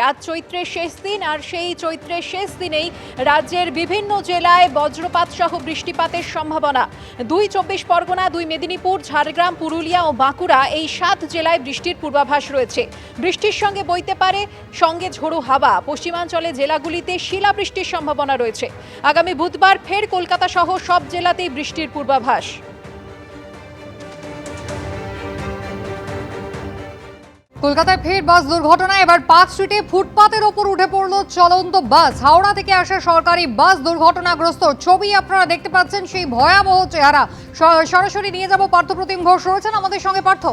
আজ চৈত্রের শেষ দিন আর সেই চৈত্রের শেষ দিনেই রাজ্যের বিভিন্ন জেলায় বজ্রপাত সহ বৃষ্টিপাতের সম্ভাবনা। 2 চব্বিশ পরগনা, 2 মেদিনীপুর, ঝাড়গ্রাম, পুরুলিয়া ও বাঁকুড়া এই 7 জেলায় বৃষ্টির পূর্বাভাস রয়েছে। বৃষ্টির সঙ্গে বইতে পারে সঙ্গে ঝোড়ো হাওয়া। পশ্চিমাঞ্চলে জেলাগুলিতে শিলাবৃষ্টির সম্ভাবনা রয়েছে। আগামী বুধবার ফের কলকাতা সহ সব জেলাতেই বৃষ্টির পূর্বাভাস। কলকাতায় ফের বাস দুর্ঘটনা। এবার পার্ক স্ট্রিটে ফুটপাতের ওপর উঠে পড়ল চলন্ত বাস। হাওড়া থেকে আসা সরকারি বাস দুর্ঘটনাগ্রস্ত। ছবি আপনারা দেখতে পাচ্ছেন, সেই ভয়াবহ চেহারা। সরাসরি নিয়ে যাব পার্থপ্রতিম ঘোষ রয়েছেন আমাদের সঙ্গে। পার্থ,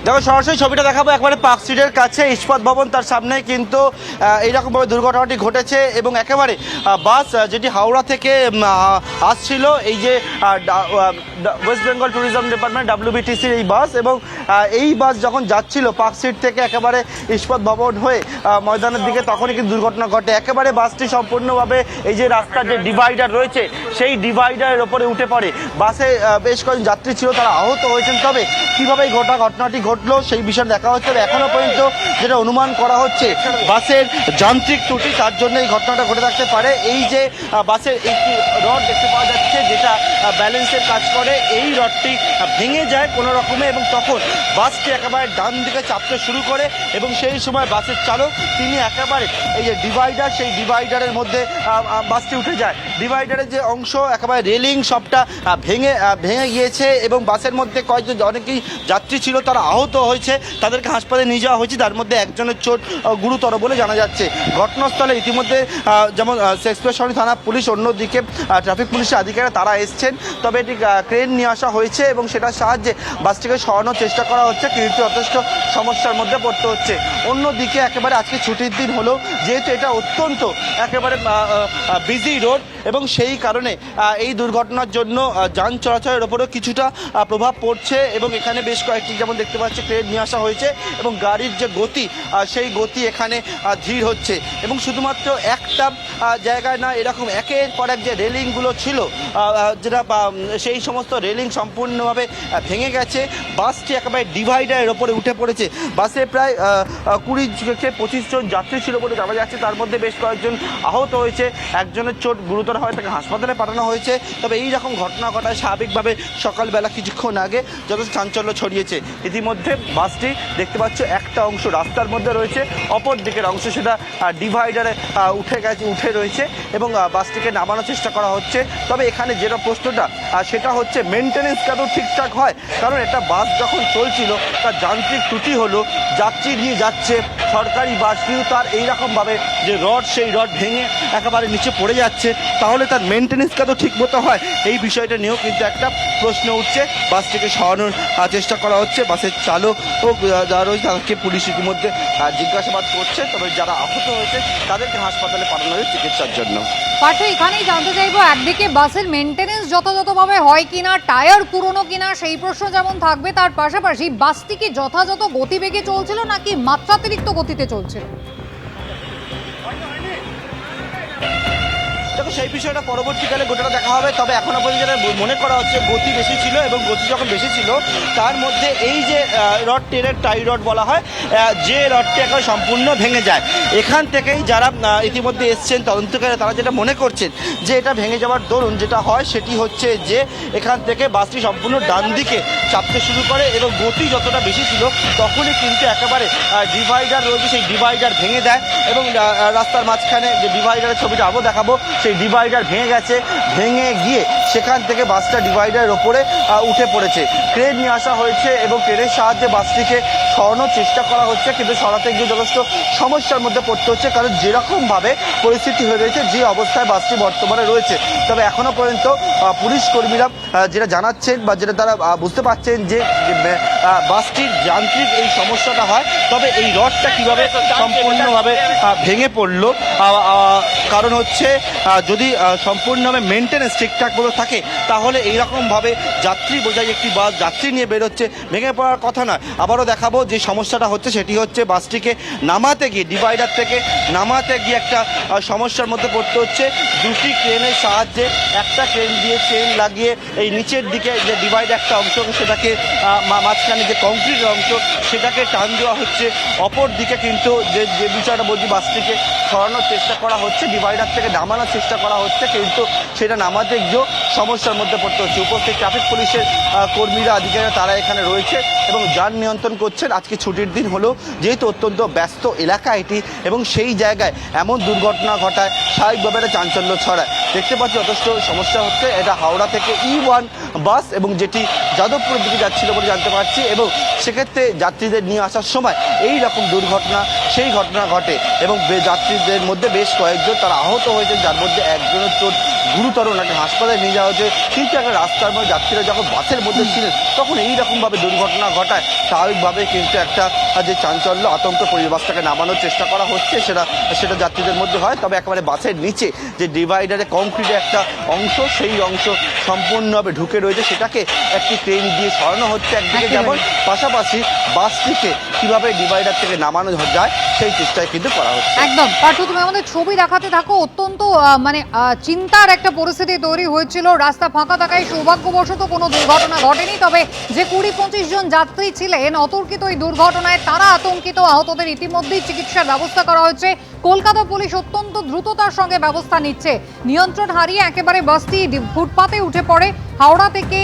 দেখো সরাসরি ছবিটা দেখাবো একেবারে পার্ক স্ট্রিটের কাছে ইস্পাত ভবন, তার সামনে কিন্তু এইরকমভাবে দুর্ঘটনাটি ঘটেছে এবং একেবারে বাস যেটি হাওড়া থেকে আসছিল, এই যে ওয়েস্ট বেঙ্গল ট্যুরিজম ডিপার্টমেন্ট WBTCর এই বাস, এবং এই বাস যখন যাচ্ছিল পার্ক স্ট্রিট থেকে একেবারে ইস্পাত ভবন হয়ে ময়দানের দিকে, তখনই কিন্তু দুর্ঘটনা ঘটে। একেবারে বাসটি সম্পূর্ণভাবে এই যে রাস্তার যে ডিভাইডার রয়েছে সেই ডিভাইডারের ওপরে উঠে পড়ে। বাসে বেশ কয়েকজন যাত্রী ছিল, তারা আহত হয়েছেন। তবে কীভাবে এই ঘটনাটি ঘটলো সেই বিষয়ে দেখা হচ্ছে। এখনো পর্যন্ত যেটা অনুমান করা হচ্ছে বাসের যান্ত্রিক ত্রুটি, তার জন্য এই ঘটনাটা ঘটে থাকতে পারে। এই যে বাসের একটি রড দেখতে পাওয়া যাচ্ছে যেটা ব্যালেন্সের কাজ করে, এই রডটি ভেঙে যায় কোনো রকমে এবং তখন বাসটি একেবারে ডান দিকে চাপতে শুরু করে এবং সেই সময় বাসের চালক তিনি একেবারে এই যে ডিভাইডার, সেই ডিভাইডারের মধ্যে বাসটি উঠে যায়। ডিভাইডারের যে অংশ একেবারে রেলিং সবটা ভেঙে গিয়েছে এবং বাসের মধ্যে কয়েকজন অনেকেই যাত্রী ছিল, তারা আহত হয়েছে, তাদেরকে হাসপাতালে নিয়ে যাওয়া হয়েছে। তার মধ্যে একজনের চোট গুরুতর বলে জানা যাচ্ছে। ঘটনাস্থলে ইতিমধ্যে যেমন শেক্সপিয়ার থানা পুলিশ, অন্যদিকে ট্রাফিক পুলিশের আধিকারিকরা তারা এসছেন। তবে এটি ক্রেন নিয়ে আসা হয়েছে এবং সেটার সাহায্যে বাসটিকে সরানোর চেষ্টা করা হচ্ছে, কিন্তু যথেষ্ট সমস্যার মধ্যে পড়তে হচ্ছে। অন্যদিকে একেবারে আজকে ছুটির দিন হলেও যেহেতু এটা অত্যন্ত একেবারে বিজি রোড এবং সেই কারণে এই দুর্ঘটনার জন্য যান চলাচলের ওপরেও কিছুটা প্রভাব পড়ছে এবং এখানে বেশ কয়েকটি যেমন দেখতে পাচ্ছি ক্রেন নিয়ে আসা হয়েছে এবং গাড়ির যে গতি সেই গতি এখানে ধীর হচ্ছে এবং শুধুমাত্র একটা জায়গায় না, এরকম একের পর এক যে রেলিংগুলো ছিল যেটা সেই সমস্ত রেলিং সম্পূর্ণভাবে ভেঙে গেছে। বাসটি একেবারে ডিভাইডারের ওপরে উঠে পড়েছে। বাসে প্রায় 20-25 জন যাত্রী ছিল বলে জানা যাচ্ছে, তার মধ্যে বেশ কয়েকজন আহত হয়েছে, একজনের চোট গুরুতর হয়, তাকে হাসপাতালে পাঠানো হয়েছে। তবে এই রকম ঘটনা ঘটায় স্বাভাবিকভাবে সকালবেলা কিছুক্ষণ আগে যথেষ্ট চাঞ্চল্য ছড়িয়েছে। ইতিমধ্যে বাসটি দেখতে পাচ্ছ একটা অংশ রাস্তার মধ্যে রয়েছে, অপর দিকের অংশ সেটা ডিভাইডারে উঠে রয়েছে এবং বাসটিকে নামানোর চেষ্টা করা হচ্ছে। তবে এখানে যেটা প্রশ্নটা সেটা হচ্ছে মেনটেনেন্স কেন ঠিকঠাক হয়, কারণ একটা বাস যখন চলছিল তার যান্ত্রিক ত্রুটি হলো, যাত্রী নিয়ে যাচ্ছে সরকারি বাস, কিন্তু তার এইরকমভাবে যে রড সেই রড ভেঙে একেবারে নিচে পড়ে যাচ্ছে, তাহলে তার মেনটেনেন্স কেন ঠিক মতো হয় এই বিষয়টা নিয়েও কিন্তু একটা প্রশ্ন উঠছে। বাসটিকে সরানোর চেষ্টা করা হচ্ছে। বাসের চালক ও যারা রয়েছে তাদেরকে পুলিশ ইতিমধ্যে জিজ্ঞাসাবাদ করছে। তবে যারা আহত হয়েছে তাদেরকে হাসপাতালে পাঠানো হয়েছে চিকিৎসার জন্য। পার্থ, এখানেই জানতে চাইবো, একদিকে বাসের মেনটেনেন্স যথাযথভাবে হয় কিনা, টায়ার পুরনো কিনা সেই প্রশ্ন যেমন থাকবে, তার পাশাপাশি বাসটি কি যথাযথ গতিবেগে চলছিল নাকি মাত্রাতিরিক্ত গতিতে চলছিল? দেখো সেই বিষয়টা পরবর্তীকালে গোটাটা দেখা হবে। তবে এখনো পর্যন্ত যেটা মনে করা হচ্ছে গতি বেশি ছিল এবং গতি যখন বেশি ছিল তার মধ্যে এই যে রড, ট্রেনের টাই রড বলা হয়, যে রডটি এখন সম্পূর্ণ ভেঙে যায়। এখান থেকেই যারা ইতিমধ্যে এসছেন তদন্তকারী, তারা যেটা মনে করছেন যে এটা ভেঙে যাওয়ার দরুন যেটা হয় সেটি হচ্ছে যে এখান থেকে বাসটি সম্পূর্ণ ডান দিকে চাপতে শুরু করে এবং গতি যতটা বেশি ছিল তখনই কিন্তু একেবারে ডিভাইডার রয়েছে সেই ডিভাইডার ভেঙে দেয় এবং রাস্তার মাঝখানে যে ডিভাইডারের ছবিটা আরও দেখাবো, সেই ডিভাইডার ভেঙে গেছে, ভেঙে গিয়ে সেখান থেকে বাসটা ডিভাইডারের ওপরে উঠে পড়েছে। ক্রেন নিয়ে আসা হয়েছে এবং ক্রেনের সাহায্যে বাসটিকে সরানোর চেষ্টা করা হচ্ছে, কিন্তু সরাতে গিয়ে যথেষ্ট সমস্যার মধ্যে পড়তে হচ্ছে, কারণ যেরকমভাবে পরিস্থিতি হয়ে রয়েছে, যে অবস্থায় বাসটি বর্তমানে রয়েছে। তবে এখনও পর্যন্ত পুলিশ কর্মীরা যেটা জানাচ্ছেন বা যেটা তারা বুঝতে পারছেন যে বাসটির যান্ত্রিক এই সমস্যাটা হয়। তবে এই রডটা কীভাবে সম্পূর্ণভাবে ভেঙে পড়লো, কারণ হচ্ছে যদি সম্পূর্ণভাবে মেনটেন্যান্স ঠিকঠাকভাবে থাকে তাহলে এইরকমভাবে যাত্রী বোঝাই একটি বাস যাত্রী নিয়ে বেরোচ্ছে, ভেঙে পড়ার কথা নয়। আবারও দেখাবো যে সমস্যাটা হচ্ছে সেটি হচ্ছে বাসটিকে নামাতে গিয়ে, ডিভাইডার থেকে নামাতে গিয়ে একটা সমস্যার মধ্যে পড়তে হচ্ছে। দুটি ক্রেনের সাহায্যে, একটা ক্রেন দিয়ে চেন লাগিয়ে এই নিচের দিকে যে ডিভাইড একটা অংশ সেটাকে মাঝখানে যে কংক্রিটের অংশ সেটাকে টান দেওয়া হচ্ছে। অপর দিকে কিন্তু যে বিষয়টা বলছি, বাসটিকে সরানোর চেষ্টা করা হচ্ছে, ডিভাইডার থেকে নামানোর চেষ্টা করা হচ্ছে, কিন্তু সেটা নামাতে গিয়েও সমস্যার মধ্যে পড়তে হচ্ছে। উপস্থিত ট্রাফিক পুলিশের কর্মীরা, আধিকারিকরা তারা এখানে রয়েছে এবং যান নিয়ন্ত্রণ করছেন। আজকে ছুটির দিন হলেও যেহেতু অত্যন্ত ব্যস্ত এলাকা এটি এবং সেই জায়গায় এমন দুর্ঘটনা ঘটায় স্বাভাবিকভাবে একটা চাঞ্চল্য ছড়ায়। দেখতে পাচ্ছি যথেষ্ট সমস্যা হচ্ছে। এটা হাওড়া থেকে E1 বাস এবং যেটি যাদবপুরের দিকে যাচ্ছিল বলে জানতে পারছি, এবং সেক্ষেত্রে যাত্রীদের নিয়ে আসার সময় এই রকম দুর্ঘটনা, সেই ঘটনা ঘটে এবং যাত্রীদের মধ্যে বেশ কয়েকজন তারা আহত হয়েছেন, যার মধ্যে একজনের চোট গুরুতর, ওনাকে হাসপাতালে নিয়ে যাওয়া হয়েছে। কিন্তু একটা রাস্তার মধ্যে যাত্রীরা যখন বাসের মধ্যে ছিলেন তখন এইরকমভাবে দুর্ঘটনা ঘটায় স্বাভাবিকভাবে কিন্তু একটা যে চাঞ্চল্য, আতঙ্ক, পরিবেশটাকে নামানোর চেষ্টা করা হচ্ছে সেটা যাত্রীদের মধ্যে হয়। তবে একেবারে বাসের নিচে যে ডিভাইডারে কংক্রিটের একটা অংশ, সেই অংশ সম্পূর্ণভাবে ঢুকে রয়েছে, সেটাকে একটি ক্রেন দিয়ে সরানো হচ্ছে একদিকে, যেমন পাশাপাশি বাসটিকে কিভাবে ডিভাইডার থেকে নামানো যায় সেই চেষ্টায় কিন্তু করা হচ্ছে। একদম পার্থ, তুমি আমাদের ছবি দেখাতে থাকো। অত্যন্ত মানে চিন্তার একটা পরিস্থিতি তৈরি হয়েছিল। রাস্তা ফাঁকা থাকায় সৌভাগ্যবশত কোনো দুর্ঘটনা ঘটেনি, তবে যে 20-25 জন যাত্রী ছিলেন অতর্কিত এই দুর্ঘটনায় তারা আতঙ্কিত। আহতদের ইতিমধ্যেই চিকিৎসার ব্যবস্থা করা হয়েছে। কলকাতা পুলিশ অত্যন্ত দ্রুততার সঙ্গে ব্যবস্থা নিচ্ছে। নিয়ন্ত্রণ হারিয়ে একেবারে বাসটি ফুটপাতে উঠে পড়ে। হাওড়া থেকে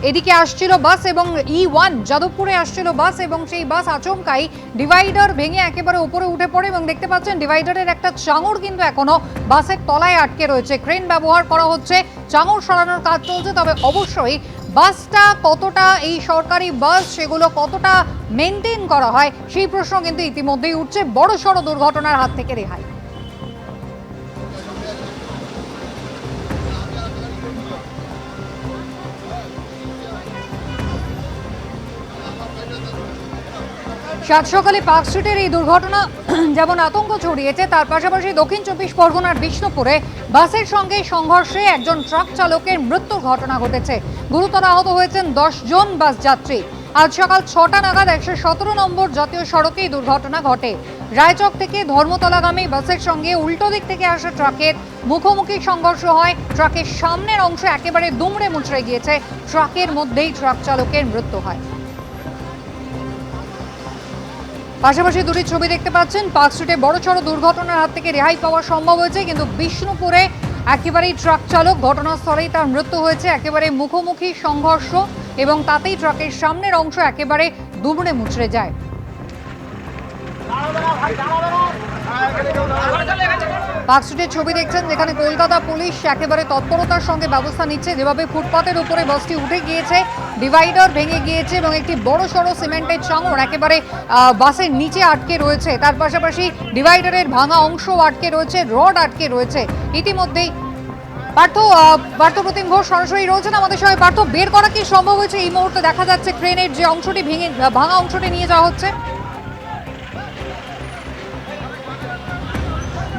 এদিকে আসছিল বাস এবং E1 যাদবপুরে আসছিল বাস, এবং সেই বাস আচমকাই ডিভাইডার ভেঙে একেবারে উপরে উঠে পড়ে এবং দেখতে পাচ্ছেন ডিভাইডারের একটা চাঙড় কিন্তু এখনো বাসের তলায় আটকে রয়েছে। ক্রেন ব্যবহার করা হচ্ছে, চাঙড় সরানোর কাজ চলছে। তবে অবশ্যই বাসটা কতটা, এই সরকারি বাস সেগুলো কতটা মেনটেন করা হয় সেই প্রশ্ন কিন্তু ইতিমধ্যেই উঠছে। বড়সড় দুর্ঘটনার হাত থেকে রেহাই। সাত সকালে পার্ক স্ট্রিটের এই দুর্ঘটনা যেমন আতঙ্ক ছড়িয়েছে, তার পাশাপাশি দক্ষিণ 24 পরগনার বিষ্ণুপুরে বাসের সঙ্গে সংঘর্ষে একজন ট্রাক চালকের মৃত্যুর ঘটনা ঘটেছে। গুরুতর আহত হয়েছেন 10 জন বাস যাত্রী। আজ সকাল 6টা নাগাদ 117 নম্বর জাতীয় সড়কে এই দুর্ঘটনা ঘটে। রায়চক থেকে ধর্মতলাগামী বাসের সঙ্গে উল্টো দিক থেকে আসা ট্রাকের মুখোমুখি সংঘর্ষ হয়। ট্রাকের সামনের অংশ একেবারে দুমড়ে মুচড়ে গিয়েছে। ট্রাকের মধ্যেই ট্রাক চালকের মৃত্যু হয়। পাশাপাশি দুটি ছবি দেখতে পাচ্ছেন। পার্ক স্ট্রিটে বড়সড় দুর্ঘটনার হাত থেকে রেহাই পাওয়া সম্ভব হয়েছে, কিন্তু বিষ্ণুপুরে একেবারেই ট্রাক চালক ঘটনাস্থলেই তার মৃত্যু হয়েছে। একেবারে মুখোমুখি সংঘর্ষ এবং তাতেই ট্রাকের সামনের অংশ একেবারে দুমড়ে মুচড়ে যায়। পার্ক স্ট্রিটের ছবি দেখছেন, যেখানে কলকাতা পুলিশ একেবারে তৎপরতার সঙ্গে ব্যবস্থা নিচ্ছে। যেভাবে ফুটপাতের উপরে বাসটি উঠে গিয়েছে, ডিভাইডার ভেঙে গিয়েছে এবং একটি বড়সড় সিমেন্টের চাঙড় একেবারে বাসের নিচে আটকে রয়েছে। তার পাশাপাশি ডিভাইডারের ভাঙা অংশ আটকে রয়েছে, রড আটকে রয়েছে। ইতিমধ্যেই পার্থ প্রতিম ঘোষ সরাসরি রয়েছেন আমাদের সঙ্গে। পার্থ, বের করা কি সম্ভব হয়েছে? এই মুহূর্তে দেখা যাচ্ছে ক্রেনের যে অংশটি ভাঙা অংশটি নিয়ে যাওয়া হচ্ছে।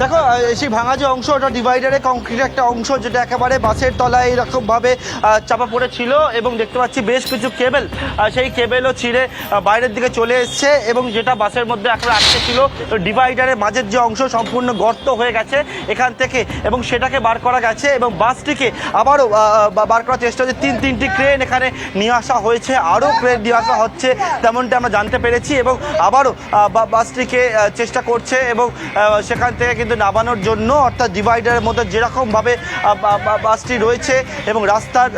দেখো, সেই ভাঙা যে অংশ, ওটা ডিভাইডারে কংক্রিটের একটা অংশ, যেটা একেবারে বাসের তলায় এরকমভাবে চাপা পড়েছিল এবং দেখতে পাচ্ছি বেশ কিছু কেবেল, সেই কেবেলও ছিঁড়ে বাইরের দিকে চলে এসছে এবং যেটা বাসের মধ্যে এখন আটকে ছিল, ডিভাইডারের মাঝের যে অংশ সম্পূর্ণ গর্ত হয়ে গেছে এখান থেকে, এবং সেটাকে বার করা গেছে এবং বাসটিকে আবারও বার করার চেষ্টা হচ্ছে। তিনটি ক্রেন এখানে নিয়ে আসা হয়েছে, আরও ক্রেন নিয়ে আসা হচ্ছে তেমনটা আমরা জানতে পেরেছি, এবং আবারও বাসটিকে চেষ্টা করছে এবং সেখান থেকে কিন্তু নামানোর জন্য, অর্থাৎ ডিভাইডারের মধ্যে যেরকমভাবে বাসটি রয়েছে এবং রাস্তার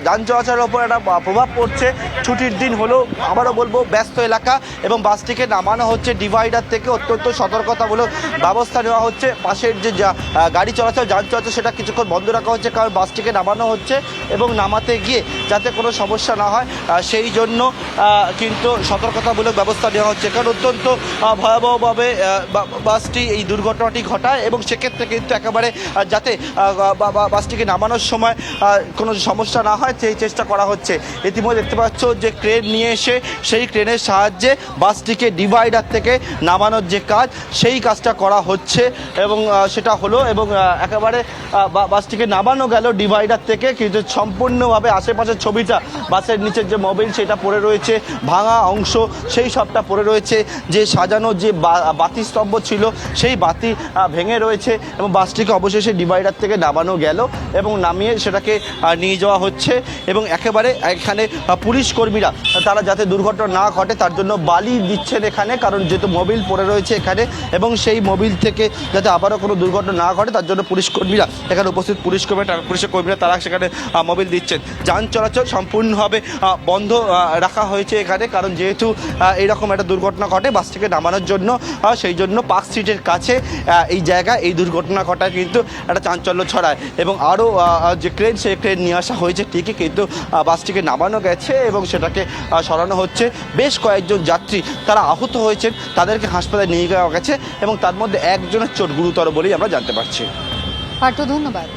যান চলাচলের ওপর একটা প্রভাব পড়ছে। ছুটির দিন হলেও আবারও বলবো ব্যস্ত এলাকা এবং বাসটিকে নামানো হচ্ছে ডিভাইডার থেকে। অত্যন্ত সতর্কতামূলক ব্যবস্থা নেওয়া হচ্ছে। পাশের যে গাড়ি চলাচল, যান চলাচল, সেটা কিছুক্ষণ বন্ধ রাখা হচ্ছে, কারণ বাসটিকে নামানো হচ্ছে এবং নামাতে গিয়ে যাতে কোনো সমস্যা না হয় সেই জন্য কিন্তু সতর্কতামূলক ব্যবস্থা নেওয়া হচ্ছে। কারণ অত্যন্ত ভয়াবহভাবে বাসটি এই দুর্ঘটনা দুর্ঘটনাটি ঘটায় এবং সেক্ষেত্রে কিন্তু একেবারে যাতে বাসটিকে নামানোর সময় কোনো সমস্যা না হয় সেই চেষ্টা করা হচ্ছে। ইতিমধ্যে দেখতে পাচ্ছ যে ক্রেন নিয়ে এসে সেই ক্রেনের সাহায্যে বাসটিকে ডিভাইডার থেকে নামানোর যে কাজ সেই কাজটা করা হচ্ছে এবং সেটা হলো এবং একেবারে বাসটিকে নামানো গেল ডিভাইডার থেকে, কিন্তু সম্পূর্ণভাবে আশেপাশের ছবিটা বাসের নিচের যে মোবিল সেটা পড়ে রয়েছে, ভাঙা অংশ সেই সবটা পড়ে রয়েছে, যে সাজানো যে বাতি স্তম্ভ ছিল সেই বাতি ভেঙে রয়েছে এবং বাসটিকে অবশেষে ডিভাইডার থেকে নামানো গেল এবং নামিয়ে সেটাকে নিয়ে যাওয়া হচ্ছে এবং একেবারে এখানে পুলিশ কর্মীরা তারা যাতে দুর্ঘটনা না ঘটে তার জন্য বালি দিচ্ছেন এখানে, কারণ যেহেতু মোবিল পড়ে রয়েছে এখানে এবং সেই মোবিল থেকে যাতে আবারও কোনো দুর্ঘটনা না ঘটে তার জন্য পুলিশ কর্মীরা এখানে উপস্থিত পুলিশের কর্মীরা তারা সেখানে মোবিল দিচ্ছেন। যান চলাচল সম্পূর্ণভাবে বন্ধ রাখা হয়েছে এখানে, কারণ যেহেতু এইরকম একটা দুর্ঘটনা ঘটে বাসটিকে নামানোর জন্য, সেই জন্য পার্ক স্ট্রিটের কাছে এই জায়গায় এই দুর্ঘটনা ঘটায় কিন্তু একটা চাঞ্চল্য ছড়ায় এবং আরও যে ক্রেন সেই ক্রেন নিয়ে আসা হয়েছে ঠিকই, কিন্তু বাসটিকে নামানো গেছে এবং সেটাকে সরানো হচ্ছে। বেশ কয়েকজন যাত্রী তারা আহত হয়েছেন, তাদেরকে হাসপাতালে নিয়ে যাওয়া গেছে এবং তার মধ্যে একজনের চোট গুরুতর বলেই আমরা জানতে পারছি। পার্থ, ধন্যবাদ।